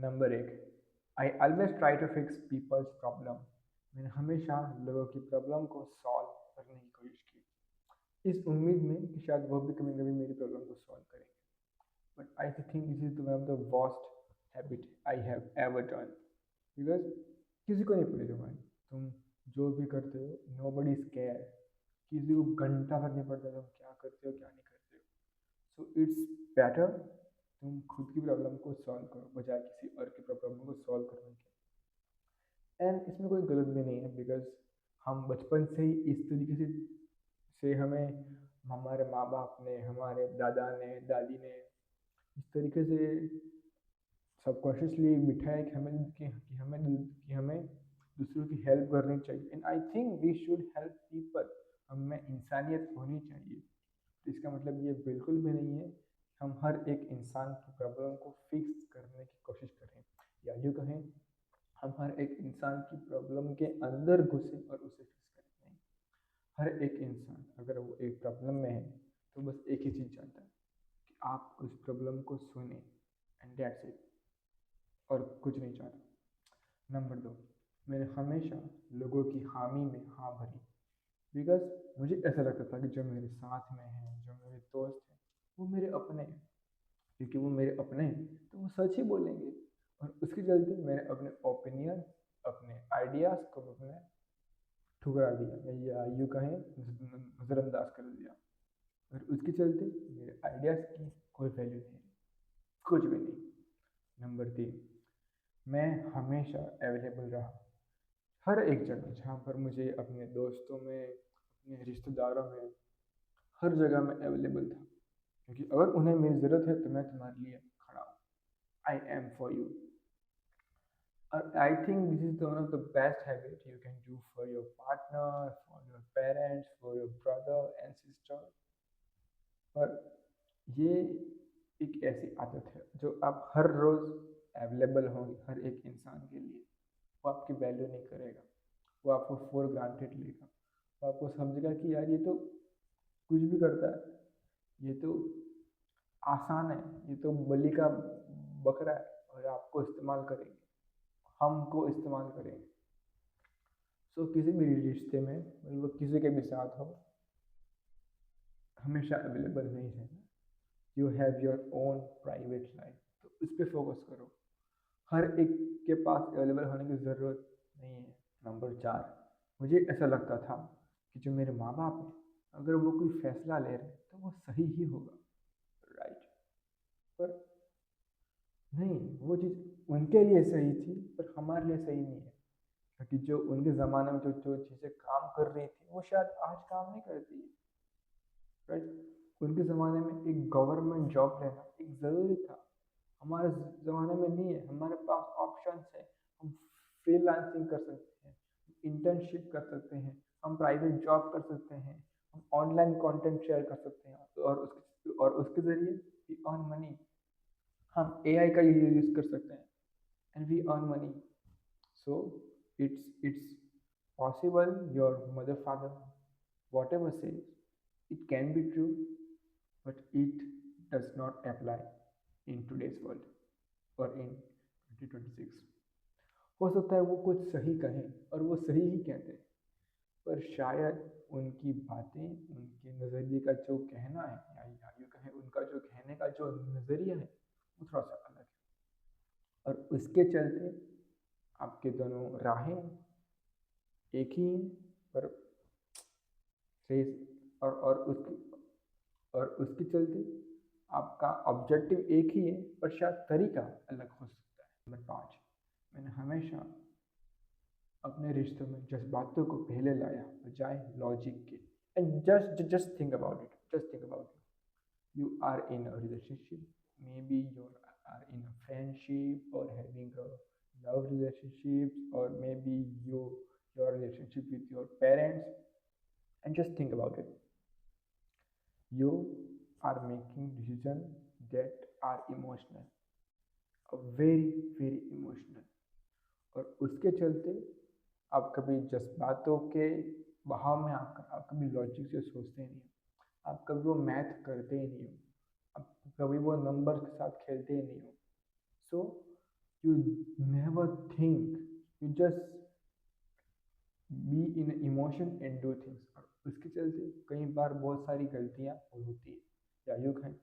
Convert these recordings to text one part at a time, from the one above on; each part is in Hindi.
नंबर एक, I always try to fix people's problem. मैंने हमेशा लोगों की प्रॉब्लम को सॉल्व करने की कोशिश की, इस उम्मीद में कि शायद वो भी कभी कभी मेरी प्रॉब्लम को सॉल्व करेंगे। But I think this is one of the worst habit I have ever done. Because किसी को नहीं पूछूंगा, तुम जो भी करते हो नो बडी इज केयर, किसी को घंटा फर्क नहीं पड़ता तुम क्या करते हो क्या नहीं करते हो। सो इट्स बेटर तुम खुद की प्रॉब्लम को सॉल्व करो बजाय किसी और की प्रॉब्लम को सॉल्व करने के। एंड इसमें कोई गलत भी नहीं है, बिकॉज हम बचपन से ही इस तरीके से हमें हमारे माँ बाप ने, हमारे दादा ने, दादी ने इस तरीके से सबकॉन्शियसली बिठाया कि हमें दूसरों की हेल्प करनी चाहिए। And I think we should help people, हमें इंसानियत होनी चाहिए। तो इसका मतलब ये बिल्कुल भी नहीं है कि हम हर एक इंसान की प्रॉब्लम को फिक्स करने की कोशिश करें, या यूँ कहें हम हर एक इंसान की प्रॉब्लम के अंदर घुसे और उसे फिक्स करें। नहीं, हर एक इंसान अगर वो एक प्रॉब्लम में है तो बस एक ही चीज़ चाहता है कि आप उस प्रॉब्लम को सुने, एंड दैट्स इट, और कुछ नहीं चाहता। नंबर दो, मैंने हमेशा लोगों की हामी में हाँ भरी, बिकॉज मुझे ऐसा लगता था कि जो मेरे साथ में हैं, जो मेरे दोस्त हैं, वो मेरे अपने हैं। क्योंकि वो मेरे अपने हैं तो वो सच ही बोलेंगे, और उसके चलते मैंने अपने ओपिनियन, अपने आइडियाज़ को अपने ठुकरा दिया, या यूँ कहें नज़रअंदाज कर दिया। और उसके चलते मेरे आइडियाज़ की कोई वैल्यू नहीं, कुछ भी नहीं। नंबर तीन, मैं हमेशा अवेलेबल रहा, हर एक जगह जहाँ पर मुझे, अपने दोस्तों में, अपने रिश्तेदारों में, हर जगह मैं अवेलेबल था। क्योंकि अगर उन्हें मेरी ज़रूरत है तो मैं तुम्हारे लिए खड़ा हूँ, I am for you. I think this is the one of the best habit you can do for your partner, for your parents, for your brother and sister. पर ये एक ऐसी आदत है जो आप हर रोज़ अवेलेबल होंगे हर एक इंसान के लिए। वो आपकी वैल्यू नहीं करेगा, वो आपको फॉर ग्रांटेड लेगा, वो आपको समझेगा कि यार ये तो कुछ भी करता है, ये तो आसान है, ये तो बलि का बकरा है, और आपको इस्तेमाल करेंगे, हमको इस्तेमाल करेंगे। सो किसी भी रिश्ते में, मतलब किसी के भी साथ हो, हमेशा अवेलेबल नहीं रहना। You have your own private life, तो उस पर फोकस करो, हर एक के पास अवेलेबल होने की ज़रूरत नहीं है। नंबर चार, मुझे ऐसा लगता था कि जो मेरे माँ बाप हैं, अगर वो कोई फैसला ले रहे हैं तो वो सही ही होगा, राइट। पर नहीं, वो चीज़ उनके लिए सही थी पर हमारे लिए सही नहीं है। क्योंकि जो उनके ज़माने में जो जो चीज़ें काम कर रही थी वो शायद आज काम नहीं करती है, राइट। उनके ज़माने में एक गवर्नमेंट जॉब लेना एक ज़रूरी था, हमारे ज़माने में नहीं है। हमारे पास ऑप्शंस है, हम फ्रीलांसिंग कर सकते हैं, इंटर्नशिप कर सकते हैं, हम प्राइवेट जॉब कर सकते हैं, हम ऑनलाइन कंटेंट शेयर कर सकते हैं, और उसके ज़रिए वी अर्न मनी। हम एआई का यूज़ कर सकते हैं and we earn money. So it's possible your mother, father, whatever says, it can be true, but it does not apply in today's world or in 2026. हो सकता है वो कुछ सही कहें और वो सही ही कहते हैं, पर शायद उनकी बातें, उनके नज़रिए का जो कहना है, या यूँ कहें उनका जो कहने का जो नज़रिया है वो थोड़ा सा अलग है। और उसके चलते आपके दोनों राहें एक ही हैं, पर सही, और उसके चलते आपका ऑब्जेक्टिव एक ही है पर शायद तरीका अलग हो सकता है। नंबर पाँच, मैंने हमेशा अपने रिश्तों में जज्बातों को पहले लाया बजाय लॉजिक के। And just think about it, just think about it, you are in a relationship, maybe you are in a friendship और having a love relationships, or maybe your relationship with your parents. And just think about it, you are making decisions that are emotional, very very emotional, और उसके चलते आप कभी जज्बातों के बहाव में आप कभी लॉजिक से सोचते नहीं हो, आप कभी वो मैथ करते ही नहीं हो, आप कभी वो नंबर के साथ खेलते ही नहीं हो। सो You never think, you just be in emotion and do things. और उसके चलते कई बार बहुत सारी गलतियाँ होती है, या यूँ कहें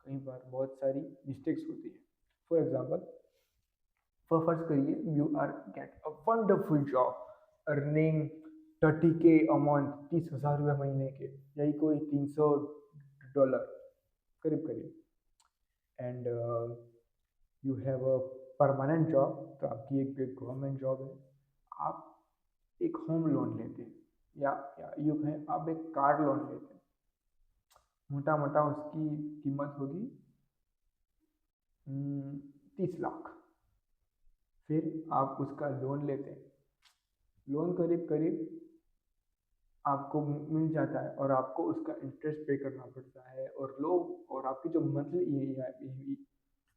कई बार बहुत सारी मिस्टेक्स होती है। फॉर एग्जाम्पल, फर्स्ट करिए, you are get a wonderful job earning 30K a month, 30,000 रुपये महीने के, यही कोई $300 करीब करीब, and you have a permanent job, तो आपकी एक गवर्नमेंट जॉब है। आप एक होम लोन लेते हैं, या यूँ कहें आप एक कार लोन लेते हैं, मोटा मोटा उसकी कीमत होगी 30 लाख। फिर आप उसका लोन लेते हैं, लोन करीब करीब आपको मिल जाता है, और आपको उसका इंटरेस्ट पे करना पड़ता है, और आपकी जो मंथली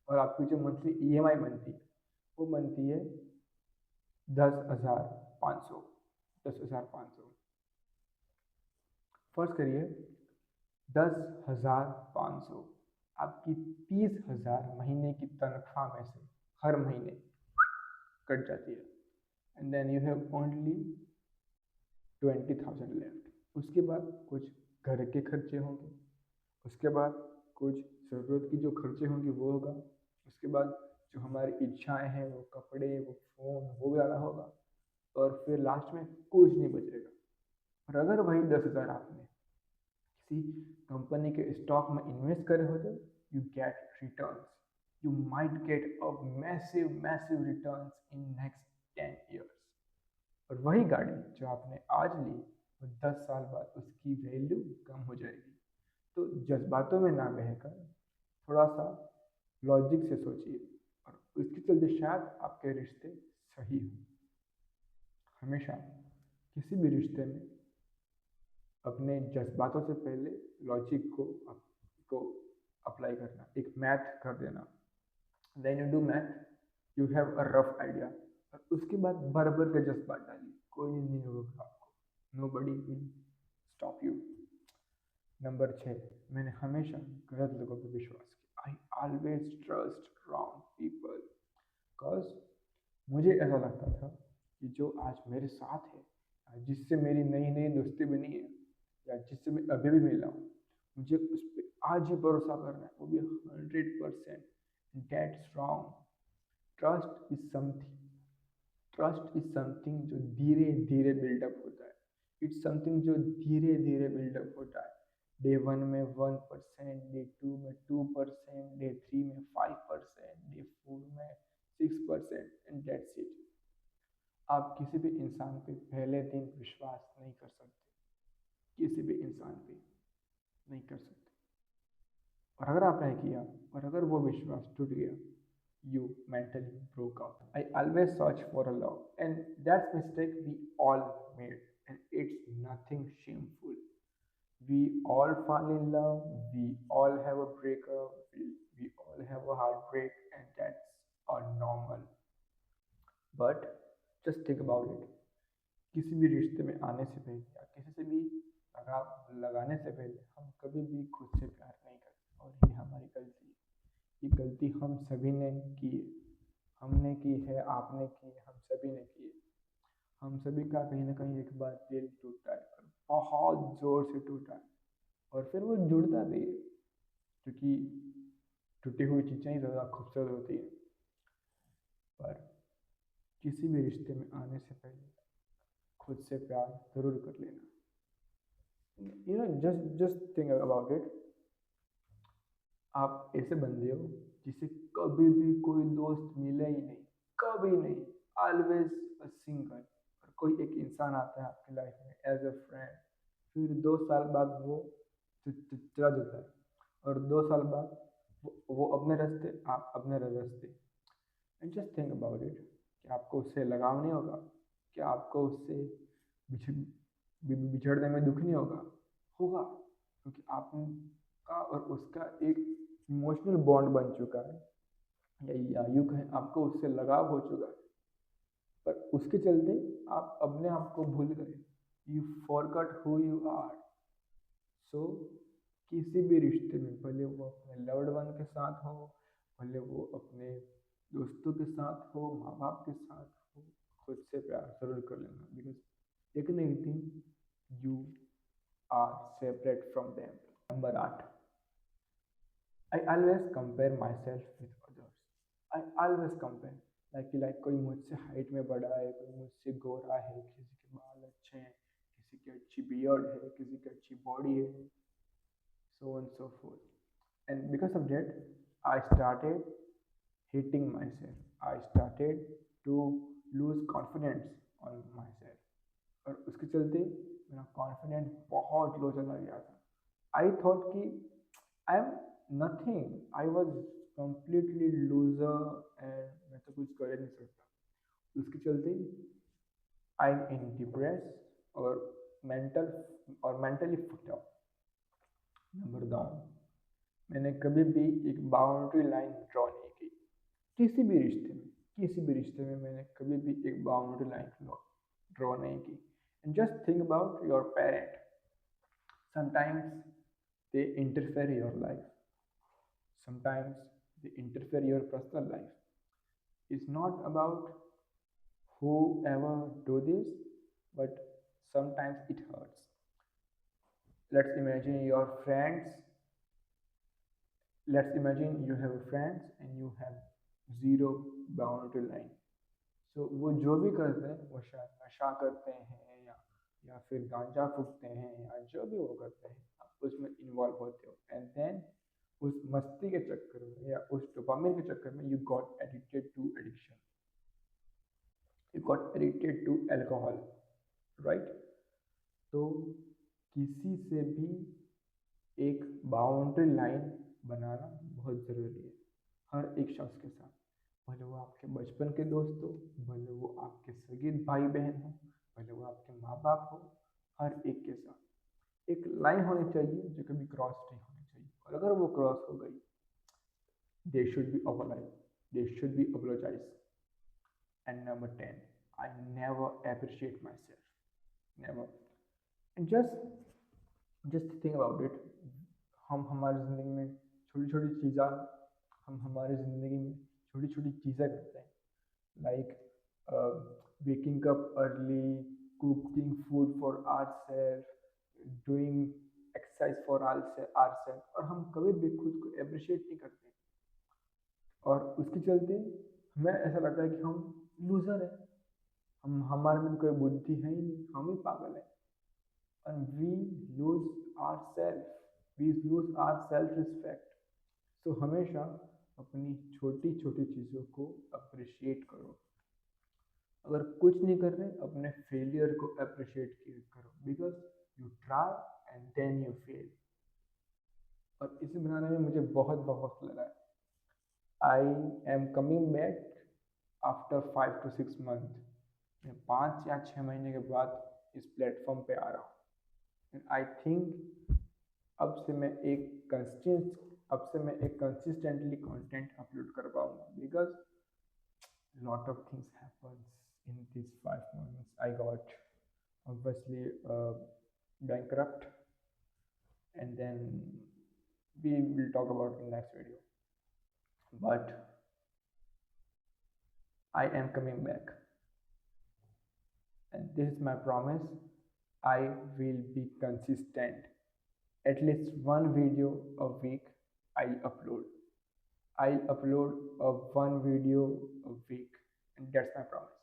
और आपकी जो मंथली EMI बनती है, वो बनती है 10,500। 10,500 फर्स्ट करिए, 10,500 आपकी 30,000 महीने की तनख्वाह में से हर महीने कट जाती है, and then you have only 20,000 लेफ्ट। उसके बाद कुछ घर के खर्चे होंगे, उसके बाद कुछ ज़रूरत की जो खर्चे होंगे वो होगा, उसके बाद जो हमारी इच्छाएं हैं, वो कपड़े, वो फ़ोन, वो ज़्यादा होगा, और फिर लास्ट में कुछ नहीं बचेगा। और अगर वही 10,000 आपने किसी कंपनी के स्टॉक में इन्वेस्ट करे होते, you get returns, you might get a massive returns in next 10 years. और वही गाड़ी जो आपने आज ली, वो 10 साल बाद उसकी वैल्यू कम हो जाएगी। तो जज्बातों में ना बहकर थोड़ा सा लॉजिक से सोचिए, और इसके चलते शायद आपके रिश्ते सही हों। हमेशा किसी भी रिश्ते में अपने जज्बातों से पहले लॉजिक को अप्लाई करना, एक मैथ कर देना। Then you do math, you have a rough idea, और उसके बाद बराबर के जज्बात डालिए, कोई नहीं रोकेगा आपको, nobody will stop you. Number 6, मैंने हमेशा गलत लोगों पर विश्वास किया। I always trust wrong people, because मुझे ऐसा लगता था कि जो आज मेरे साथ है, जिससे मेरी नई नई दोस्ती बनी है, या जिससे मैं अभी भी मिला हूँ, मुझे उस पर आज ही भरोसा करना है, वो भी 100%। That's wrong. Trust is something trust is something जो धीरे धीरे बिल्डअप होता है। इट्स समथिंग जो धीरे धीरे बिल्डअप होता है। डे 1 में 1%, डे 2 में 2%, डे 3 में 5%, डे 4 में 6%, एंड दैट्स इट। आप किसी भी इंसान पे पहले दिन विश्वास नहीं कर सकते, किसी भी इंसान पे नहीं कर सकते। और अगर आपने किया, और अगर वो विश्वास टूट गया, you mentally broke out. I always search for a love, and that's mistake we all made, and it's nothing shameful. We all fall in love, we all have a breakup, we all have a heartbreak, and that's normal. But just think about it. किसी भी रिश्ते में आने से पहले, या किसी से भी लगाव लगाने से पहले, हम कभी भी खुद से प्यार नहीं करते, और ये हमारी गलती है। ये गलती हम सभी ने की है, हमने की है, आपने की है, हम सभी ने की है। हम सभी का कहीं ना कहीं एक बार दिल टूटा है, और बहुत ज़ोर से टूटा है, और फिर वो जुड़ता भी है, क्योंकि टूटी हुई चीज़ें ही ज़्यादा खूबसूरत होती हैं। पर किसी भी रिश्ते में आने से पहले खुद से प्यार ज़रूर कर लेना। Just think about it. आप ऐसे बंदे हो जिसे कभी भी कोई दोस्त मिले ही नहीं, कभी नहीं, ऑलवेज अ सिंगल। और कोई एक इंसान आता है आपकी लाइफ में एज अ फ्रेंड, फिर 2 साल बाद वो चला जाता है, और 2 साल बाद वो अपने रास्ते, आप अपने रास्ते। And just think about it, कि आपको उससे लगाव नहीं होगा, क्या आपको उससे बिछड़ने में दुख नहीं होगा? होगा, क्योंकि आपका और उसका एक इमोशनल बॉन्ड बन चुका है, या यूँ कहें आपको उससे लगाव हो चुका है। पर उसके चलते आप अपने आप को भूल गए, you forgot who you are. So किसी भी रिश्ते में, भले वो अपने लव्ड वन के साथ हो, भले वो अपने दोस्तों के साथ हो, माँ बाप के साथ हो, खुद से प्यार जरूर कर लेना, बिकॉज एक ना एक दिन you are separate from them. Number 8, I always compare myself with others. I always compare. Like कोई मुझसे हाइट में बड़ा है, कोई मुझसे गोरा है, किसी के बाल अच्छे हैं, किसी की अच्छी बियर्ड है, किसी की अच्छी बॉडी है, so on so forth. And because of that, I started hating myself. I started to lose confidence on myself. और उसके चलते मेरा कॉन्फिडेंस बहुत लो चला गया था। आई थॉट कि I am nothing, I was completely loser and मैं तो कुछ कर ही नहीं सकता। उसके चलते आई एम इन डिप्रेस और मेंटली फक्ड अप। नंबर 2, मैंने कभी भी एक बाउंड्री लाइन ड्रॉ नहीं की किसी भी रिश्ते में। मैंने कभी भी एक बाउंड्री लाइन ड्रॉ नहीं की। And just think about your parent, sometimes they interfere in your life, sometimes they interfere in your personal life. It's not about whoever do this, but sometimes it hurts. Let's imagine your friends, let's imagine you have friends and you have zero boundary line. So वो जो भी करते हैं, वो शायद नशा करते हैं या फिर गांजा फूकते हैं या जो भी वो करते हैं, आप उसमें इन्वॉल्व होते हो। एंड देन उस मस्ती के चक्कर में या उस डोपामिन के चक्कर में you got addicted to addiction, you got addicted to alcohol, right. तो किसी से भी एक बाउंड्री लाइन बनाना बहुत ज़रूरी है, हर एक शख्स के साथ, भले वो आपके बचपन के दोस्त हो, भले वो आपके सगे भाई बहन हो, भले वो आपके माँ बाप हो, हर एक के साथ एक लाइन होनी चाहिए जो कभी क्रॉस नहीं होनी चाहिए। और अगर वो क्रॉस हो गई, they should be apologise, they should be apologise. And number 10, I never appreciate myself, never. And just think about it, हम हमारी ज़िंदगी में छोटी छोटी चीज़ें, हम हमारी ज़िंदगी में छोटी छोटी चीज़ें करते हैं, like waking up early, cooking food for ourselves, doing exercise for ourselves, और हम कभी भी खुद को अप्रिशिएट नहीं करते। और उसके चलते हमें ऐसा लगता है कि हम लूज़र हैं, हमारे में कोई बुद्धि है ही नहीं, हम ही पागल हैं। and we lose ourselves, we lose our self respect. So हमेशा अपनी छोटी छोटी चीज़ों को अप्रिशिएट करो। अगर कुछ नहीं कर रहे, अपने फेलियर को अप्रिशिएट करो, because you try and then you fail. और इसे बनाने में मुझे बहुत वक्त लगा है। I am coming back after 5 to 6 month। मैं 5 या 6 महीने के बाद इस प्लेटफॉर्म पे आ रहा हूँ। एंड आई थिंक अब से मैं एक कंसिस्टेंटली कंटेंट अपलोड कर पाऊँगा, because lot of things happens in these 5 months. I got obviously bankrupt, and then we will talk about in next video, but I am coming back, and this is my promise. I will be consistent, at least one video a week. I'll upload one video a week, and that's my promise.